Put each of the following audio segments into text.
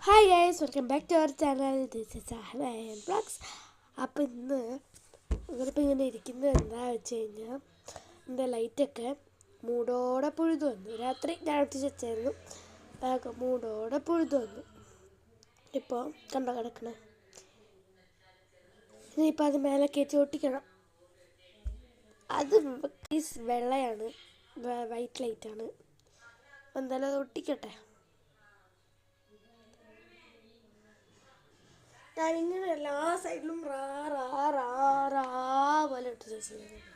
Hi guys, welcome back to our channel. This is Ahla and Vlogs. അപ്പോൾ ഇന്ന് ഇങ്ങനെ ഇരിക്കുന്നത് എന്താ വെച്ച് കഴിഞ്ഞാൽ എൻ്റെ ലൈറ്റൊക്കെ മൂടോടെ പുഴുതു വന്നു. രാത്രി ഞാൻ ഒട്ടിച്ച് വെച്ചായിരുന്നു, അതൊക്കെ മൂടോടെ പുഴുതു വന്നു. ഇപ്പോൾ കണ്ടോ കിടക്കണേ. ഇനിയിപ്പോൾ അത് മേലെ കയറ്റി ഒട്ടിക്കണം. അത് വെള്ളയാണ്, വൈറ്റ് ലൈറ്റാണ്. അപ്പോൾ എന്തായാലും അത് ഒട്ടിക്കട്ടെ. ഞാനിങ്ങനെ എല്ലാ സൈഡിലും റാ റാ റാ റാ പോലെ ഇട്ടിച്ച് വെച്ചിരിക്കുന്നത്.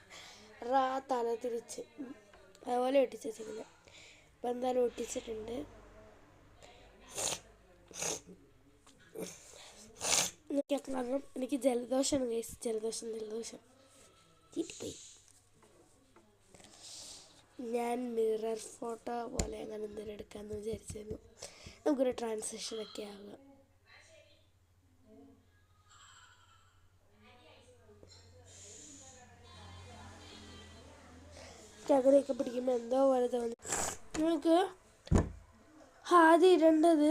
റാ തല തിരിച്ച് അതുപോലെ ഒട്ടിച്ച് വെച്ചിരിക്കുന്നത്. അപ്പം എന്തായാലും ഒട്ടിച്ചിട്ടുണ്ട്. കാരണം എനിക്ക് ജലദോഷമാണ് ഗൈസ്. ജലദോഷം ചീറ്റിപ്പോയി. ഞാൻ മിറർ ഫോട്ടോ പോലെ അങ്ങനെ എന്തെങ്കിലും എടുക്കാമെന്ന് വിചാരിച്ചിരുന്നു. നമുക്കൊരു ട്രാൻസാക്ഷനൊക്കെ ആവുക. ചകരയൊക്കെ പിടിക്കുമ്പോൾ എന്തോ പോലെ തോന്നി. നമുക്ക് ആദ്യം ഇടേണ്ടത്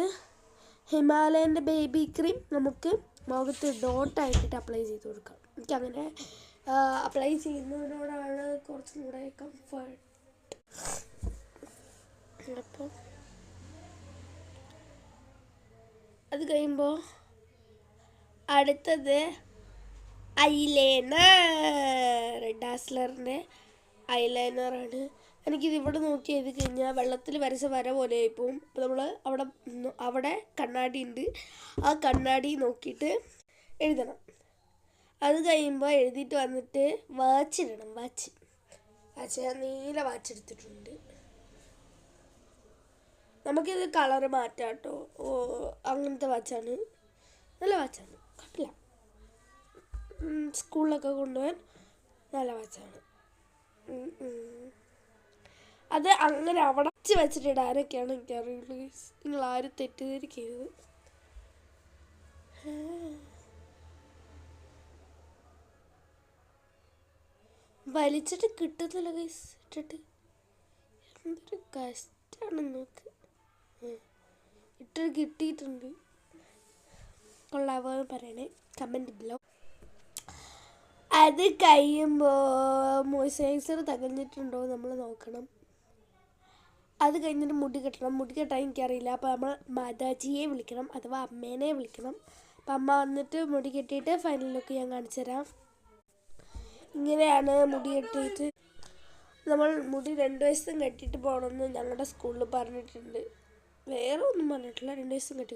ഹിമാലയൻ്റെ ബേബി ക്രീം നമുക്ക് മുഖത്ത് ഡോട്ടായിട്ടിട്ട് അപ്ലൈ ചെയ്ത് കൊടുക്കാം. എനിക്കങ്ങനെ അപ്ലൈ ചെയ്യുന്നതിനോടാണ് കുറച്ചും കൂടെ കംഫർട്ട്. അപ്പം അത് കഴിയുമ്പോൾ അടുത്തത് ഐലൈനർ. ഡാസ്ലറിൻ്റെ ഐലൈനറാണ്. എനിക്കിത് ഇവിടെ നോക്കി എഴുതി കഴിഞ്ഞാൽ വെള്ളത്തിൽ വരച്ച വര പോലെ ആയിപ്പോവും. അപ്പോൾ നമ്മൾ അവിടെ കണ്ണാടി ഉണ്ട്, ആ കണ്ണാടി നോക്കിയിട്ട് എഴുതണം. അത് കഴിയുമ്പോൾ എഴുതിയിട്ട് വന്നിട്ട് വാച്ചിടണം. വാച്ച് ഞാൻ നീല വാച്ച് എടുത്തിട്ടുണ്ട്. നമുക്കിത് കളറ് മാറ്റാം കേട്ടോ. അങ്ങനത്തെ വാച്ചാണ്, നല്ല വാച്ചാണ്, കുഴപ്പമില്ല. സ്കൂളിലൊക്കെ കൊണ്ടുപോകാൻ നല്ല വാച്ചാണ്. അത് അങ്ങനെ അവിടെ വെച്ചിട്ട് ഇടാനൊക്കെയാണ് എനിക്കറിയുള്ളൂ. നിങ്ങൾ ആരും തെറ്റിദ്ധരിക്കരുത്. വലിച്ചിട്ട് കിട്ടുന്നില്ല ഗൈസ്. ഇട്ടിട്ട് എന്തൊരു കഷ്ടമാണ് നോക്ക്. ഇട്ടിട്ട് കിട്ടിയിട്ടുണ്ട്. കൊള്ളാവോ പറയണേ, കമൻറ്റ് ബിലോ. അത് കഴിയുമ്പോൾ മോയ്സ്ചറൈസർ തികഞ്ഞിട്ടുണ്ടോ നമ്മൾ നോക്കണം. അത് കഴിഞ്ഞിട്ട് മുടി കെട്ടണം. മുടി കെട്ടാൻ എനിക്കറിയില്ല. അപ്പോൾ നമ്മൾ മാതാജിയെ വിളിക്കണം, അഥവാ അമ്മേനെ വിളിക്കണം. അപ്പം അമ്മ വന്നിട്ട് മുടി കെട്ടിയിട്ട് ഫൈനൽ ലുക്ക് ഞാൻ കാണിച്ചു തരാം. ഇങ്ങനെയാണ് മുടി കെട്ടിയിട്ട്. നമ്മൾ മുടി 2 വയസ്സും കെട്ടിയിട്ട് പോകണമെന്ന് ഞങ്ങളുടെ സ്കൂളിൽ പറഞ്ഞിട്ടുണ്ട്. വേറെ ഒന്നും പറഞ്ഞിട്ടില്ല, 2 വയസ്സും കെട്ടി.